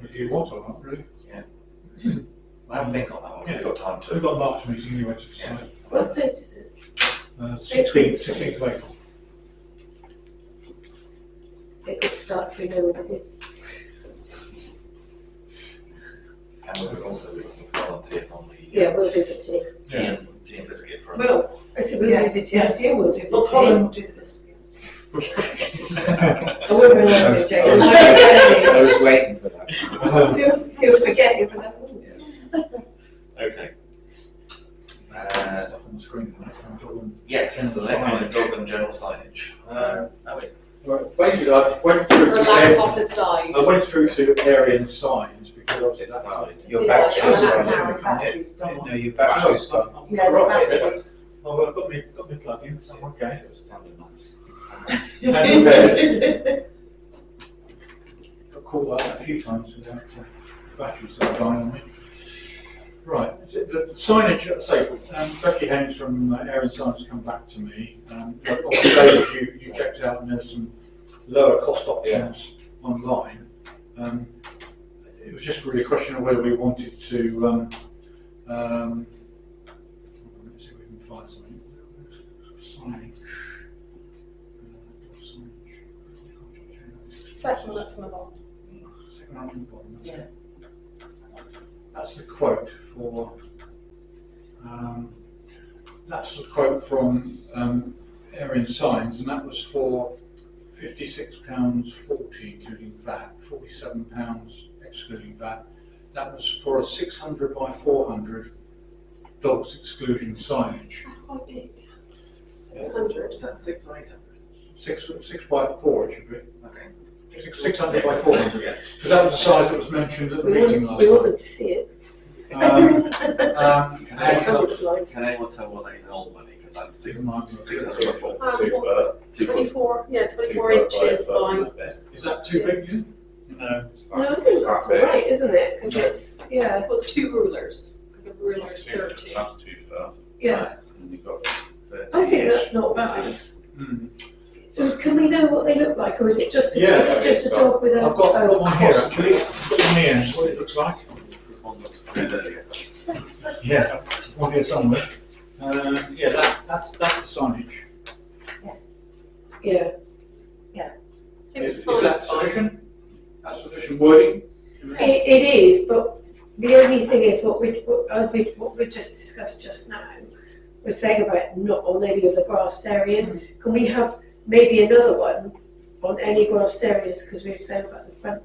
If you want or not, really. Yeah. We'll have a think on that one, we've got time to... We've got a March meeting anyway to decide. What date is it? 16th of April. A good start if we know what it is. And we would also be looking for volunteers on the Yeah, we'll do the tea and biscuit for Well, I said we'll do the tea. yes, Yeah, we'll do the well, tea. Colin will do the biscuits. I won't remember it, Jane. I was waiting for that. He'll forget you for that one. Okay. Stuff on the screen. Yes, so the next one is dog and general signage. Right, basically, I went through Her to laptop has died. I went through to area and signs because obviously that Your Yeah, battery's yeah. gone. Battery's gone. No, your battery's gone. Yeah, the batteries. Oh, I've got me plug in, so I'm okay. Hand in bed. Got caught like that a few times without batteries dying on me. Right, the signage, say, Becky Haynes from Area and Signs come back to me. Obviously, you checked out and there's some lower cost options online. It was just really a question of whether we wanted to, let's see if we can find something. Signage. Second up from the bottom. Second one from the bottom. Yeah. That's the quote for. That's the quote from Area and Signs, and that was for £56.40 including VAT, £47 excluding VAT. That was for a 600 by 400 dogs exclusion signage. That's quite big. 600. Is that 6 or 800? 6 by 4 it should be. Okay. 600 by 400. Yeah. Because that was the size that was mentioned at the meeting last We want time. them to see it. Can How anyone would you like? tell what that is in old money? it's like six, It might be. 600 foot. 2 foot. 24, yeah, 24 2 foot inches by by, that bit. Is that too big, you? No. It's No, I like- think it's that's that big. right, isn't it? Because it's, yeah, well, it's 2 rulers, because a ruler is 30. That's 2 foot. yeah. And you've got 30 I think that's not bad. Hmm. Can we know what they look like, or is it just Yeah, is it just a dog with a I've got one here cross? actually. Got one here, what it looks like. This one looks pretty earlier. Yeah, one here somewhere. Yeah, that's the signage. Yeah. I think Is the that sign's fine. sufficient? That's sufficient wording? It is, but the only thing is what we just discussed just now was saying about not on any of the grassed areas. Can we have maybe another one on any grassed areas, because we were saying about the front?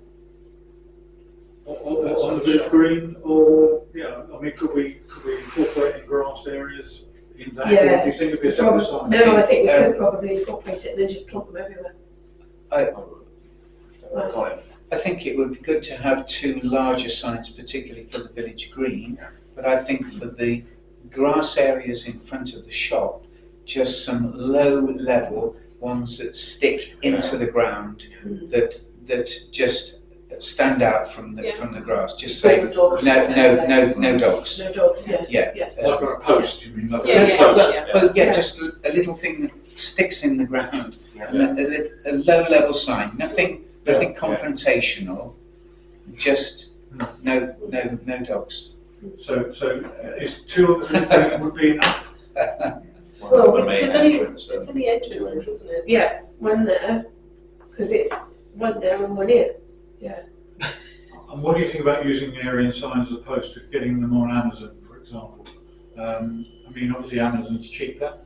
On the village green, or, yeah, I mean, could we incorporate in grassed areas in that? Yeah. Or do you think it'd be a separate sign? No, I think we could probably incorporate it and then just plonk them everywhere. Colin? I think it would be good to have 2 larger signs, particularly for the village green, but I think for the grass areas in front of the shop, just some low level ones that stick into the ground, that just stand out from the grass. Just say All the dogs. no dogs. No dogs, yes, Yeah. yes. Like on a post, you mean? Like Yeah, a yeah, post? yeah. Well, Yeah. just a little thing that sticks in the ground, Yeah. and a low level sign. Nothing Yeah. confrontational. Just no dogs. So is 2 of them would be enough? Well, The main it's only- entrance, It's in the entrances, isn't it? Yeah, one there, because it's one there and one here. And what do you think about using the Aryan signs as opposed to getting them on Amazon, for example? I mean, obviously Amazon's cheaper,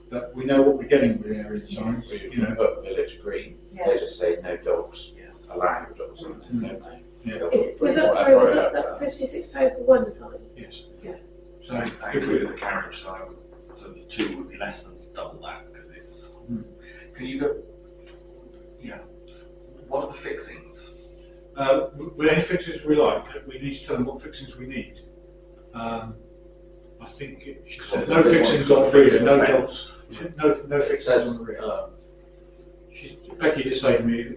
but we know what we're getting with the Aryan signs, We you know. put village green, they just say no dogs, Yes. allowing dogs, don't they? Yeah. Was that £56 for one sign? Yes. Yeah. So I if agree we, with the carriage sign, so the 2 would be less than double that, because it's, Hmm. can you go, yeah, what are the fixings? with any fixings we like, we need to tell them what fixings we need. I think she said no fixings on the rear, no dogs, no fixings on the rear. Becky did say to me,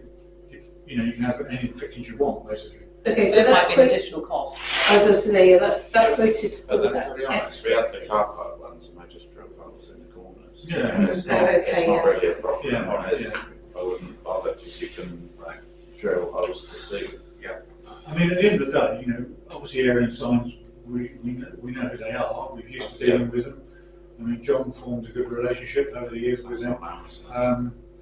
you know, you can have any fixings you want, basically. Okay, So so it might that be an quote, additional cost. I was going to say, yeah, that quote is for But then, that. to be honest, we had the car park ones and I just drilled holes in the corners. Yeah. And it's Oh, not, okay, it's not yeah. really a problem, Yeah, honest. yeah. I wouldn't bother, because you can drill holes to suit. I mean, at the end of the day, you know, obviously Aryan signs, we know who they are, we've used to dealing with them. I mean, John formed a good relationship over the years with them.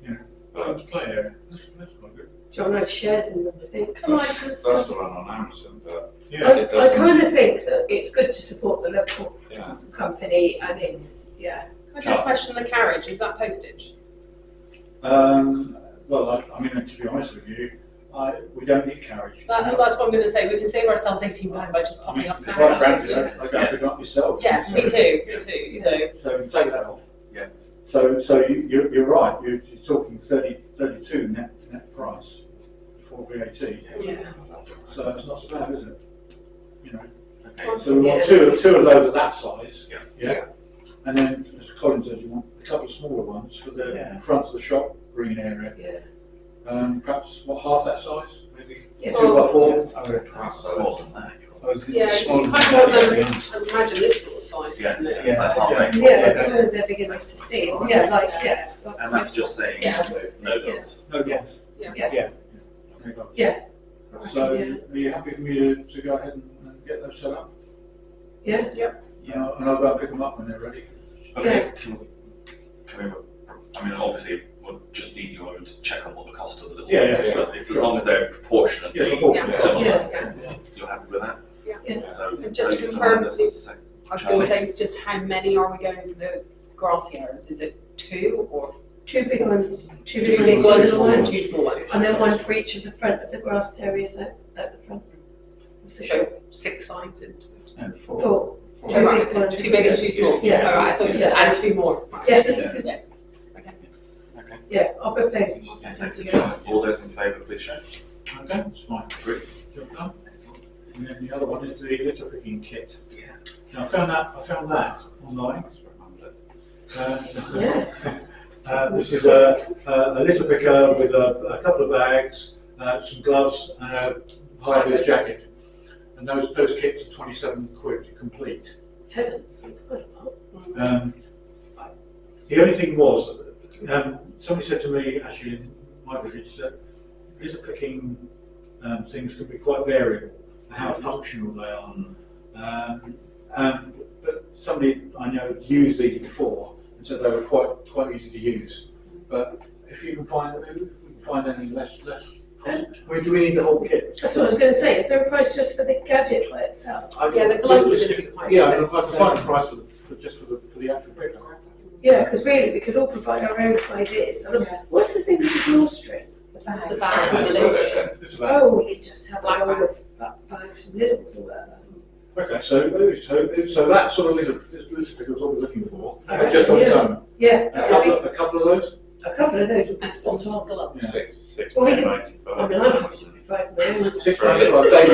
You know, that's play area, that's quite good. John had shares in them, I think. Can I just, That's the one on Amazon, but Yeah, it I doesn't- kind of think that it's good to support the local yeah. company, and it's, yeah. can I just question the carriage, is that postage? well, I mean, to be honest with you, we don't need carriage. That's what I'm going to say, we can save ourselves £18 by just I popping mean, up to quite house. frankly, I go and pick up myself. Yeah, me too, so. So take that off. Yeah. So you're right, you're talking 32 net price before VAT. Yeah. So it's not so bad, is it? You know, Okay, so we want Yeah. two of those of that size. Yeah. Yeah. And then, as Colin says, you want a couple of smaller ones for the front of the shop, green area. Yeah. Perhaps, half that size? Maybe Yeah. 2x4? perhaps smaller than that. Yeah, Smaller you than kind of want that, to be them, honest. imagine this sort of size, Yeah. isn't it? Yeah. So- Yeah, as long as they're big enough to see, yeah, like, yeah. And that's just saying Yeah. no dogs. No Yeah. dogs? Yeah. Yeah. Okay, dogs. Yeah. So, Yeah. are you happy for me to go ahead and get those set up? Yeah. And I'll go and pick them up when they're ready. Okay, can we, I mean, obviously, we'll just need you to check on what the cost of the little Yeah, ones yeah, is, yeah. but if, as long as they're proportionately Yeah, proportionate. similar, Yeah. you're happy with that? Yeah. So, And just to those confirm, commanders, I was going to say, just how many are we going for the grassy areas? Is it 2 or Two big ones, two two big ones, and 2 small ones? and then one for each of the front of the grassed areas at the front. Of the So shop. 6 signs in. And Four. Oh, Two right, big ones. 2 big and 2 small. Yeah. All right, I thought you said and 2 more. Yeah. Yeah. Yeah, I'll put those. Okay, so all those in favour, please show. Okay, that's fine. Great. Job done. And then the other one is the litter picking kit. Yeah. Now, I found that online. This is a litter picker with a couple of bags, some gloves, and a high-vis jacket. And those kits are 27 quid complete. Heavens, that's quite a lot. The only thing was, somebody said to me, actually in my village, that litter picking things can be quite variable, how functional they are. But somebody I know used these before and said they were quite easy to use. But if you can find any less I mean, do we need the whole kit? That's what I was going to say. Is there a price just for the gadget by itself? Yeah, the gloves are going to be quite Yeah, expensive. I can find a price for the actual picker. Yeah, because really we could all provide our own ideas. I mean, what's the thing with the drawstring? The It's bag. the bag and the litter. It's about Oh, we just have Black a load of bags from Lidl's or whatever. okay. So that sort of litter picker is what we're looking for, just on its own. Yeah, A couple of those. a couple of those would be And spot some on. gloves. Yeah. Six Well, we pound can- 95. I mean, I'm happy to provide my own. £6 For a litter picker,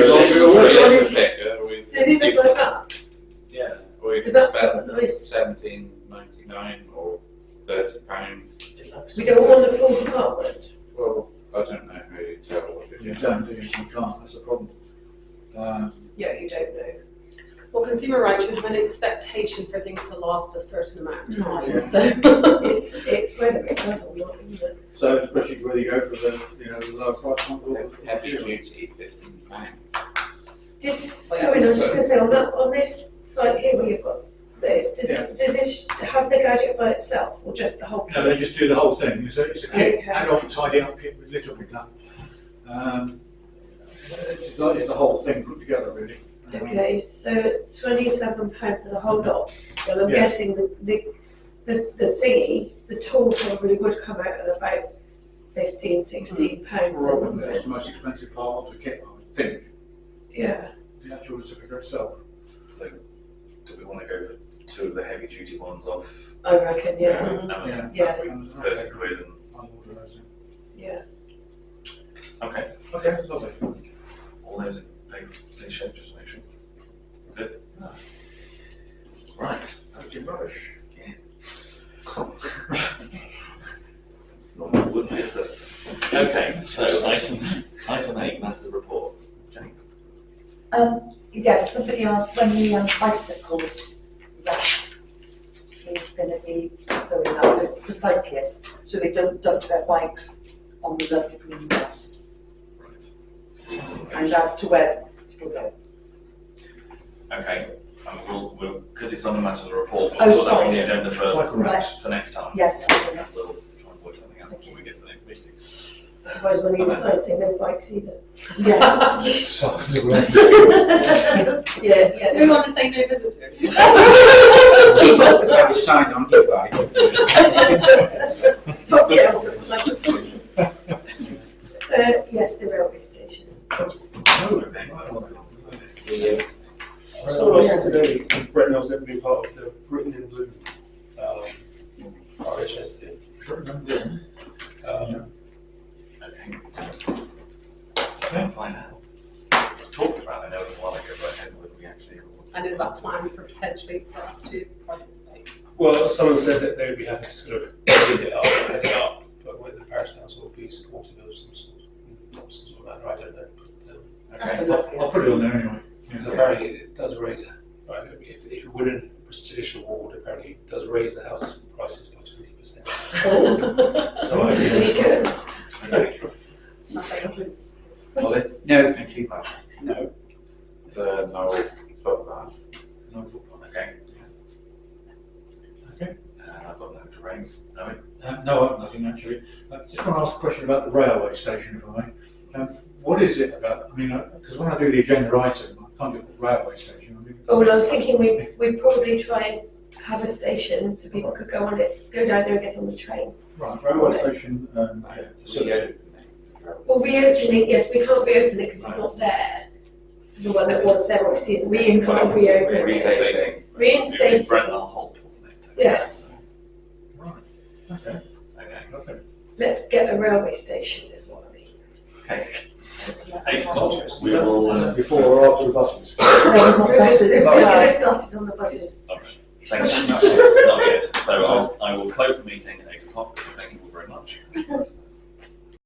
Does it even work up? Yeah, or you Because can that's spend got a nice. £17.99 or £30. We don't want a full department. Well, I don't know how you tell what it You is. don't, do you? You can't. That's the problem. Yeah, you don't know. Well, consumer rights should have an expectation for things to last a certain amount of time, Yeah. so. It's whether it does or not, isn't it? So the question is whether you go for the the lower price one or Heavy duty, £15. I was just going to say on this site here where you've got this, does this have the gadget by itself or just the whole No, they kit? just do the whole thing. It's a kit, Okay. add-on tidy up kit with litter picker. It's the whole thing put together, really. Okay, so £27 for the whole lot. Well, I'm Yeah. guessing the thingy, the tool probably would come out at about £15-16. Probably that's the most expensive part of the kit, I would think. Yeah. The actual litter picker itself. So, do we want to go for two of the heavy duty ones off I reckon, yeah. Amazon? Yeah. 30 quid and, I'll order those in. Yeah. okay, Okay, lovely. all those in favour, please show, just to make sure. Good. Right. Okay, rubbish. Normally would be a Thursday. Okay, so item 8, that's the report. Jane? Yes, somebody asked when the bicycle rack is going to be going up for cyclists, so they don't dump their bikes on the lovely green grass. Right. And as to where it'll go. Okay, and we'll, because it's on the matter of the report, Oh, we'll put that on sorry. the agenda Cycle racks. for next time. Yes. We'll try and work something out before we get to the next meeting. Otherwise, when you decide, say no bikes either. Yes. So, Yeah, Do we want to say no visitors? Keep off the have a sign on your bike. Yes, the railway station. Someone asked me today if Brent Knoll's ever been part of the Britain in Blue RHS thing. Try and find out. Talked about it a while ago, but whether we actually. And is that planned for potentially for us to participate? Well, someone said that they would be happy to sort of head it up, but whether the parish council will be supportive of some sort of matter, I don't know. But, That's a lovely I'll put it on there anyway. because apparently it does raise, right, if you win a prestigious award, apparently it does raise the house prices by 20%. So There you go. Nothing. Solid? No, Thank you. no. The no footpath. No football. Okay. Okay. I've got nothing to raise. No. No, I've nothing actually. Just want to ask a question about the railway station, if I may. What is it about? I mean, because when I do the agenda item, I can't do the railway station. I mean, Oh, well, I was thinking we'd probably try and have a station so people could go on it, go down there and get on the train. right, railway station. Facility. Well, reopening, yes, we can't reopen it because it's not there. The one that was there obviously isn't. We can't reopen it. Reinstating. Reinstating. Brent Knoll Holt, wasn't it? Yes. Right. Okay. Okay. Okay. Let's get a railway station is what I mean. Okay. 8 o'clock. We will. Before or after the buses. Buses as We've well. just started on the buses. Thank you. Not yet. So I will close the meeting at 8 o'clock. So thank you all very much.